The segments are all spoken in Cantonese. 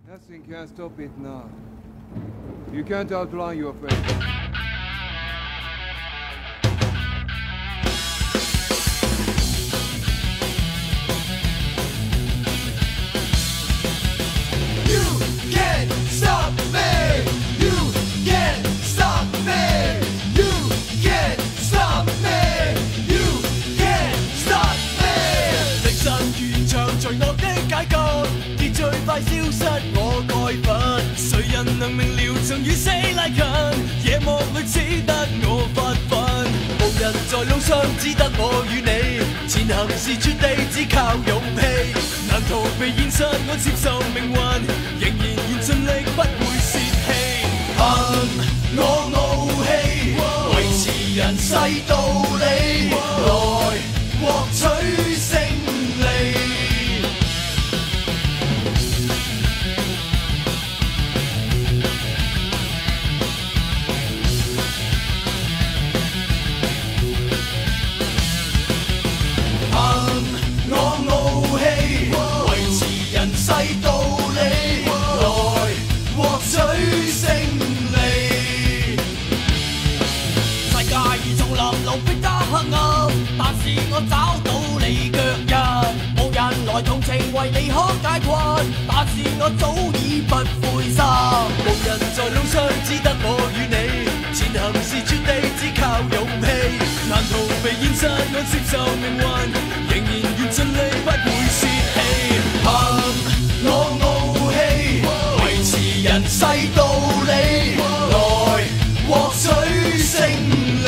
Nothing can stop it now. You can't outrun your fate.快消失我該份，誰人能明瞭像與死拉近？夜幕裏只得我發奮，無人在路上，只得我與你，前行是絕地，只靠勇氣。難逃避現實，我接受命運，仍然願盡力，不會泄氣。憑我傲氣，維持人世道理，來獲取勝利。但是我找到你腳印，無人來同情為你可解困，但是我早已不灰心。無人在路上，只得我與你，前行是絕地，只靠勇氣。難逃避現實，我接受命運，仍然願盡力，不會泄氣。憑我傲氣，維持人世道理，來獲取勝利。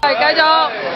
繼續。